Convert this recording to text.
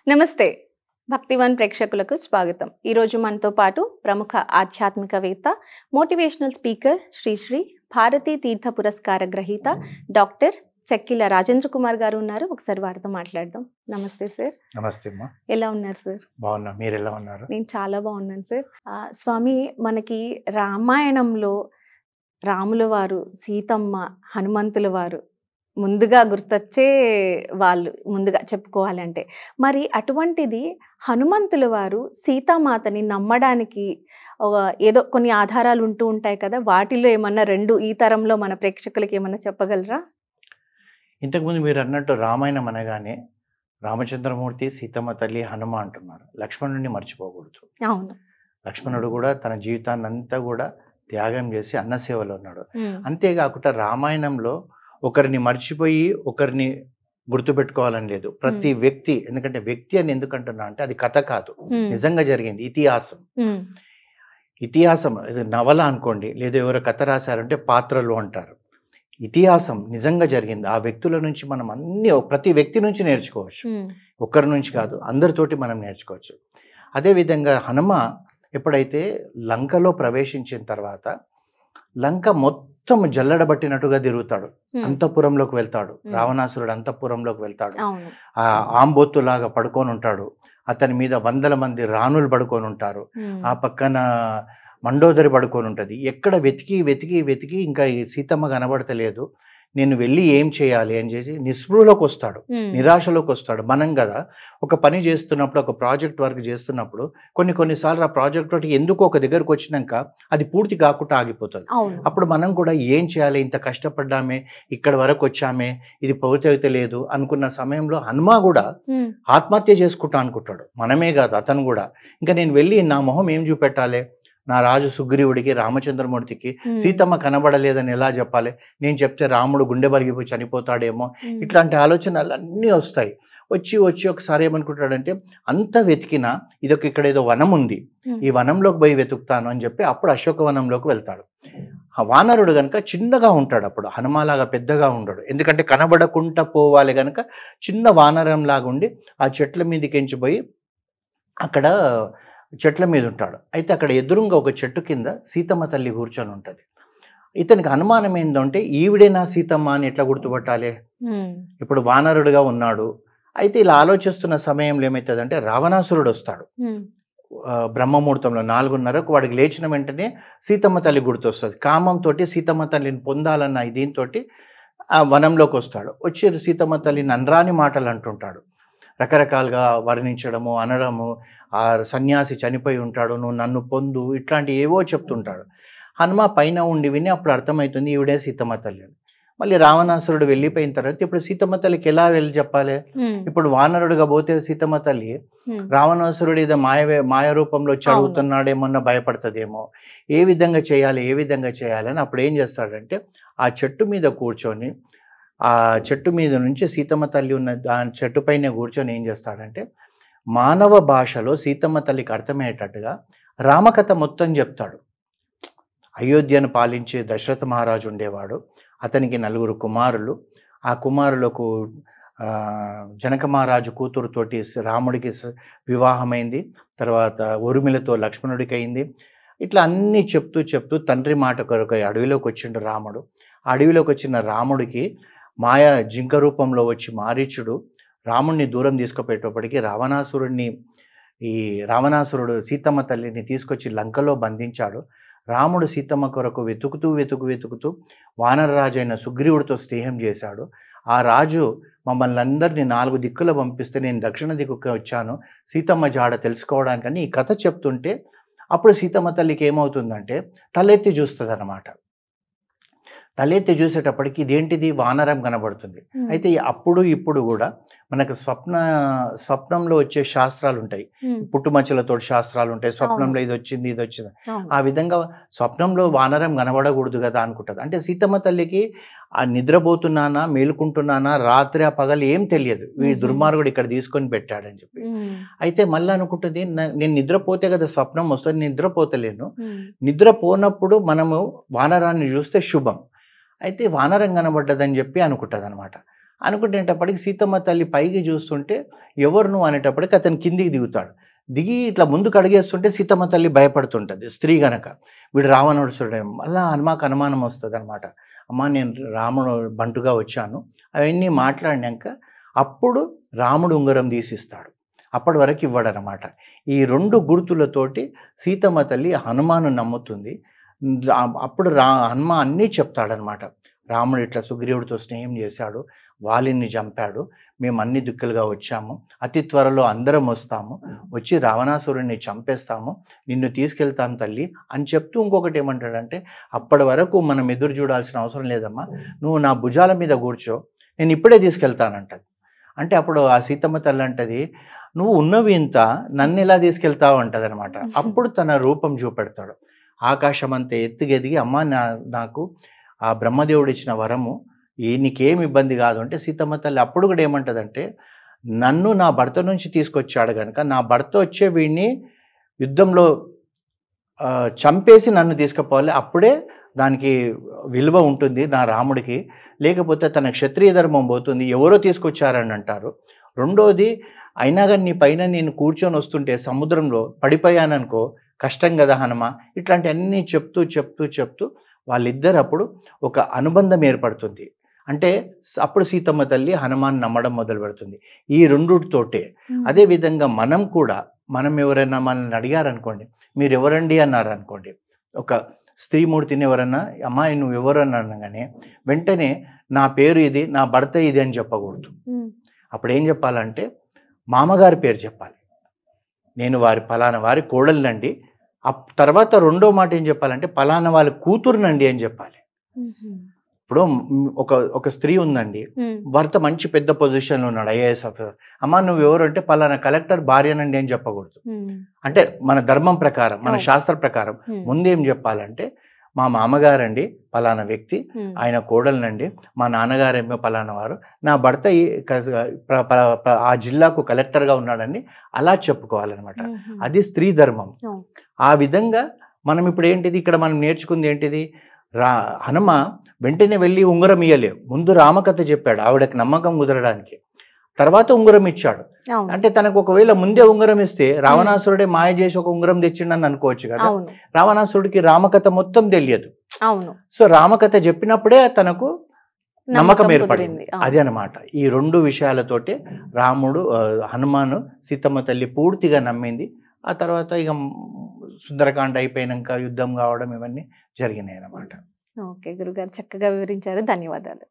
నమస్తే భక్తివన్ ప్రేక్షకులకు స్వాగతం. ఈరోజు మనతో పాటు ప్రముఖ ఆధ్యాత్మికవేత్త, మోటివేషనల్ స్పీకర్ శ్రీ భారతీ తీర్థ పురస్కార గ్రహీత డాక్టర్ చెక్కిల రాజేంద్ర కుమార్ గారు ఉన్నారు. ఒకసారి వారితో మాట్లాడదాం. నమస్తే సార్. నమస్తే అమ్మా. ఎలా ఉన్నారు సార్? బాగున్నా, మీరు ఎలా ఉన్నారు? నేను చాలా బాగున్నాను సార్. స్వామి, మనకి రామాయణంలో రాముల వారు, సీతమ్మ, హనుమంతుల వారు ముందుగా గుర్తొచ్చే వాళ్ళు ముందుగా చెప్పుకోవాలంటే, మరి అటువంటిది హనుమంతుల వారు సీతామాతని నమ్మడానికి ఏదో కొన్ని ఆధారాలు ఉంటూ ఉంటాయి కదా, వాటిలో ఏమన్నా రెండు ఈ తరంలో మన ప్రేక్షకులకి ఏమన్నా చెప్పగలరా? ఇంతకుముందు మీరు అన్నట్టు రామాయణం అనగానే రామచంద్రమూర్తి, సీతమ్మ తల్లి, హనుమ అంటున్నారు. లక్ష్మణుడిని మర్చిపోకూడదు. అవును. లక్ష్మణుడు కూడా తన జీవితాన్ని అంతా కూడా త్యాగం చేసి అన్నసేవలో ఉన్నాడు. అంతేకాకుండా రామాయణంలో ఒకరిని మర్చిపోయి ఒకరిని గుర్తుపెట్టుకోవాలని లేదు. ప్రతి వ్యక్తి, ఎందుకంటే వ్యక్తి అని ఎందుకంటున్నా అంటే అది కథ కాదు, నిజంగా జరిగింది. ఇతిహాసం ఇది నవల అనుకోండి, లేదా ఎవరో కథ రాశారంటే పాత్రలు అంటారు. ఇతిహాసం నిజంగా జరిగింది. ఆ వ్యక్తుల నుంచి మనం ప్రతి వ్యక్తి నుంచి నేర్చుకోవచ్చు. ఒక్కరి నుంచి కాదు, అందరితోటి మనం నేర్చుకోవచ్చు. అదేవిధంగా హనుమ ఎప్పుడైతే లంకలో ప్రవేశించిన తర్వాత లంక మొత్తం జల్లడబట్టినట్టుగా తిరుగుతాడు. అంతఃపురంలోకి వెళ్తాడు. రావణాసురుడు అంతఃపురంలోకి వెళ్తాడు. ఆ ఆంబొత్తులాగా పడుకొని ఉంటాడు. అతని మీద 100 మంది రాణులు పడుకొని ఉంటారు. ఆ పక్కన మండోదరి పడుకొని ఉంటుంది. ఎక్కడ వెతికి వెతికి వెతికి ఇంకా ఈ సీతమ్మ కనబడతలేదు, నేను వెళ్ళి ఏం చేయాలి అని చేసి నిస్పృహలోకి వస్తాడు, నిరాశలోకి వస్తాడు. మనం కదా ఒక పని చేస్తున్నప్పుడు, ఒక ప్రాజెక్ట్ వర్క్ చేస్తున్నప్పుడు కొన్నిసార్లు ఆ ప్రాజెక్ట్ వర్క్ ఎందుకు ఒక దగ్గరకు వచ్చినాక అది పూర్తి కాకుండా ఆగిపోతుంది. అప్పుడు మనం కూడా ఏం చేయాలి, ఇంత కష్టపడ్డామే, ఇక్కడ వరకు వచ్చామే, ఇది పూర్తి అయితే లేదు అనుకున్న సమయంలో హనుమ కూడా ఆత్మహత్య చేసుకుంటా అనుకుంటాడు. మనమే కాదు, అతను కూడా. ఇంకా నేను వెళ్ళి నా మొహం ఏం చూపెట్టాలి, నా రాజు సుగ్రీవుడికి, రామచంద్రమూర్తికి సీతమ్మ కనబడలేదని ఎలా చెప్పాలి, నేను చెప్తే రాముడు గుండె బరిగిపోయి చనిపోతాడేమో, ఇట్లాంటి ఆలోచనలు అన్నీ వస్తాయి. వచ్చి ఒకసారి ఏమనుకుంటాడంటే, అంత వెతికినా ఇక్కడ ఏదో వనం ఉంది, ఈ వనంలోకి పోయి వెతుకుతాను అని చెప్పి అప్పుడు అశోకవనంలోకి వెళ్తాడు. ఆ వానరుడు కనుక చిన్నగా ఉంటాడు, అప్పుడు హనుమాలాగా పెద్దగా ఉండడు. ఎందుకంటే కనబడకుండా పోవాలి కనుక చిన్న వానరం లాగా ఉండి ఆ చెట్ల మీదకి ఎంచిపోయి అక్కడ చెట్ల మీద ఉంటాడు. అయితే అక్కడ ఎదురుగా ఒక చెట్టు కింద సీతమ్మ తల్లి కూర్చొని ఉంటుంది. ఇతనికి అనుమానం ఏంటంటే, ఈవిడేనా సీతమ్మ అని ఎట్లా గుర్తుపట్టాలి? ఇప్పుడు వానరుడుగా ఉన్నాడు. అయితే ఇలా ఆలోచిస్తున్న సమయంలో ఏమవుతుందంటే, రావణాసురుడు వస్తాడు. బ్రహ్మముహూర్తంలో 4:30కు వాడికి లేచిన వెంటనే సీతమ్మ తల్లి గుర్తొస్తుంది. కామంతో సీతమ్మ తల్లిని పొందాలన్న దీంతో ఆ వనంలోకి వస్తాడు. వచ్చి సీతమ్మ తల్లిని అనరాని మాటలు అంటుంటాడు. రకరకాలుగా వర్ణించడము, అనడము, ఆ సన్యాసి చనిపోయి ఉంటాడు, నువ్వు నన్ను పొందు, ఇట్లాంటి ఏవో చెప్తుంటాడు. హనుమ పైన ఉండి విని అప్పుడు అర్థమవుతుంది ఈవిడే సీతమ్మ తల్లి అని. మళ్ళీ రావణాసురుడు వెళ్ళిపోయిన తర్వాత ఇప్పుడు సీతమ్మ తల్లికి ఎలా వెళ్ళి చెప్పాలి? ఇప్పుడు వానరుడుగా పోతే సీతమ్మ తల్లి రావణాసురుడు ఏదో మాయ రూపంలో వచ్చి అడుగుతున్నాడేమన్నా భయపడుతుందేమో, ఏ విధంగా చేయాలి అని అప్పుడు ఏం చేస్తాడంటే, ఆ చెట్టు మీద కూర్చొని, ఆ చెట్టు మీద నుంచి సీతమ్మ తల్లి ఉన్న దాని చెట్టు పైన కూర్చొని ఏం చేస్తాడంటే, మానవ భాషలో సీతమ్మ తల్లికి అర్థమయ్యేటట్టుగా రామకథ మొత్తం చెప్తాడు. అయోధ్యను పాలించే దశరథ మహారాజు ఉండేవాడు. అతనికి 4 కుమారులు. ఆ కుమారులకు జనక మహారాజు కూతురుతోటి రాముడికి వివాహమైంది. తర్వాత ఉర్మిళతో లక్ష్మణుడికి అయింది. ఇట్లా అన్నీ చెప్తూ తండ్రి మాట కొరకు అడవిలోకి వచ్చిండు రాముడు. అడవిలోకి వచ్చిన రాముడికి మాయ జింక రూపంలో వచ్చి మారీచుడు రాముడిని దూరం తీసుకుపోయేటప్పటికీ రావణాసురుడు సీతమ్మ తల్లిని తీసుకొచ్చి లంకలో బంధించాడు. రాముడు సీతమ్మ కొరకు వెతుకుతూ వానరరాజు అయిన సుగ్రీవుడితో స్నేహం చేశాడు. ఆ రాజు మమ్మల్ని అందరినీ 4 దిక్కుల పంపిస్తే నేను దక్షిణ దిక్కుకి వచ్చాను సీతమ్మ జాడ తెలుసుకోవడానికని ఈ కథ చెప్తుంటే, అప్పుడు సీతమ్మ తల్లికి ఏమవుతుందంటే తలెత్తి చూస్తుంది అన్నమాట. తలెత్తి చూసేటప్పటికి ఇదేంటిది, వానరం కనబడుతుంది. అయితే అప్పుడు ఇప్పుడు కూడా మనకు స్వప్నంలో వచ్చే శాస్త్రాలు ఉంటాయి, పుట్టుమచ్చలతో శాస్త్రాలు ఉంటాయి. స్వప్నంలో ఇది వచ్చింది. ఆ విధంగా స్వప్నంలో వానరం కనబడకూడదు కదా అనుకుంటుంది. అంటే సీతమ్మ తల్లికి ఆ నిద్రపోతున్నానా, మేలుకుంటున్నానా, రాత్రి పగలు ఏం తెలియదు, ఈ దుర్మార్గుడు ఇక్కడ తీసుకొని పెట్టాడని చెప్పి. అయితే మళ్ళీ అనుకుంటుంది, నేను నిద్రపోతే కదా స్వప్నం వస్తుంది, నిద్రపోతలేను, నిద్రపోనప్పుడు మనము వానరాన్ని చూస్తే శుభం. అయితే వానరం కనబడ్డదని చెప్పి అనుకుంటుంది అనమాట. అనుకునేటప్పటికి సీతమ్మ తల్లి పైకి చూస్తుంటే ఎవరు నువ్వు అనేటప్పటికి అతను కిందికి దిగుతాడు. దిగి ఇట్లా ముందుకు అడిగేస్తుంటే సీతమ్మ తల్లి భయపడుతుంటుంది, స్త్రీ గనక. వీడు రావణుడు మళ్ళీ హనుమాకు అనుమానం వస్తుంది అనమాట. అమ్మ నేను రాముడు బంటుగా వచ్చాను అవన్నీ మాట్లాడినాక అప్పుడు రాముడు ఉంగరం తీసిస్తాడు. అప్పటి వరకు ఇవ్వడనమాట. ఈ 2 గుర్తులతోటి సీతమ్మ తల్లి హనుమాను నమ్ముతుంది. అప్పుడు హనుమ అన్నీ చెప్తాడనమాట. రాముడు ఇట్లా సుగ్రీవుడితో స్నేహం చేశాడు, వాలిని చంపాడు, మేము అన్ని దిక్కులుగా వచ్చాము, అతి త్వరలో అందరం వస్తాము, వచ్చి రావణాసురుడిని చంపేస్తాము, నిన్ను తీసుకెళ్తాను తల్లి అని చెప్తూ ఇంకొకటి ఏమంటాడంటే, అప్పటి వరకు మనం ఎదురు చూడాల్సిన అవసరం లేదమ్మా, నువ్వు నా భుజాల మీద కూర్చో, నేను ఇప్పుడే తీసుకెళ్తానంటది. అంటే అప్పుడు ఆ సీతమ్మ తల్లి అంటది, నువ్వు ఉన్నవి ఇంత, నన్ను ఎలా తీసుకెళ్తావు అంటది అనమాట. అప్పుడు తన రూపం చూపెడతాడు. ఆకాశం అంత ఎత్తుగెదిగి, అమ్మ నాకు ఆ బ్రహ్మదేవుడు ఇచ్చిన వరము, నీకేం ఇబ్బంది కాదు అంటే సీతమ్మ తల్లి అప్పుడు కూడా ఏమంటదంటే, నన్ను నా భర్త నుంచి తీసుకొచ్చాడు కనుక నా భర్త వచ్చే వీడిని యుద్ధంలో చంపేసి నన్ను తీసుకుపోవాలి, అప్పుడే దానికి విలువ ఉంటుంది నా రాముడికి, లేకపోతే తన క్షత్రియ ధర్మం పోతుంది, ఎవరో తీసుకొచ్చారని అంటారు. రెండోది, అయినా కానీ నీ పైన నేను కూర్చొని వస్తుంటే సముద్రంలో పడిపోయాననుకో కష్టం కదా హనుమ, ఇట్లాంటి అన్నీ చెప్తూ చెప్తూ చెప్తూ వాళ్ళిద్దరు అప్పుడు ఒక అనుబంధం ఏర్పడుతుంది. అంటే అప్పుడు సీతమ్మ తల్లి హనుమాన్ నమ్మడం మొదలు పెడుతుంది ఈ రెండుతోటే. అదేవిధంగా మనం ఎవరైనా మనల్ని అడిగారనుకోండి, మీరు ఎవరండి అన్నారు అనుకోండి, ఒక స్త్రీమూర్తిని ఎవరన్నా అమ్మాయి నువ్వు ఎవరు అనగానే వెంటనే నా పేరు ఇది, నా భర్త ఇది అని చెప్పకూడదు. అప్పుడు ఏం చెప్పాలంటే మామగారి పేరు చెప్పాలి, నేను పలానా వారి కోడలినండి. తర్వాత రెండో మాట ఏం చెప్పాలంటే పలానా వాళ్ళ కూతురునండి అని చెప్పాలి. ఇప్పుడు ఒక స్త్రీ ఉందండి, భర్త మంచి పెద్ద పొజిషన్లో ఉన్నాడు, ఐఏఎస్ ఆఫీసర్, అమ్మ నువ్వు ఎవరు అంటే పలానా కలెక్టర్ భార్యనండి అని చెప్పకూడదు. అంటే మన ధర్మం ప్రకారం, మన శాస్త్ర ప్రకారం ముందేం చెప్పాలంటే మా మామగారండి పలానా వ్యక్తి, ఆయన కోడలనండి, మా నాన్నగారేమో పలానా వారు, నా భర్త ఆ జిల్లాకు కలెక్టర్గా ఉన్నాడండి, అలా చెప్పుకోవాలన్నమాట. అది స్త్రీ ధర్మం. ఆ విధంగా మనం ఇప్పుడు ఏంటిది ఇక్కడ మనం నేర్చుకుంది ఏంటిది, హనుమ వెంటనే వెళ్ళి ఉంగరం ఇయ్యలేవు, ముందు రామకథ చెప్పాడు ఆవిడకి నమ్మకం కుదరడానికి, తర్వాత ఉంగరం ఇచ్చాడు. అంటే తనకు ఒకవేళ ముందే ఉంగరం ఇస్తే రావణాసురుడే మాయ చేసి ఒక ఉంగరం తెచ్చిండని అనుకోవచ్చు కదా. రావణాసురుడికి రామకథ మొత్తం తెలియదు. సో రామకథ చెప్పినప్పుడే తనకు నమ్మకం ఏర్పడింది. అది అన్నమాట. ఈ 2 విషయాలతోటి హనుమాను సీతమ్మ తల్లి పూర్తిగా నమ్మింది. ఆ తర్వాత ఇక సుందరకాండ అయిపోయినాక యుద్ధం కావడం ఇవన్నీ జరిగినాయి అన్నమాట. ఓకే గురుగారు, చక్కగా వివరించారు. ధన్యవాదాలు.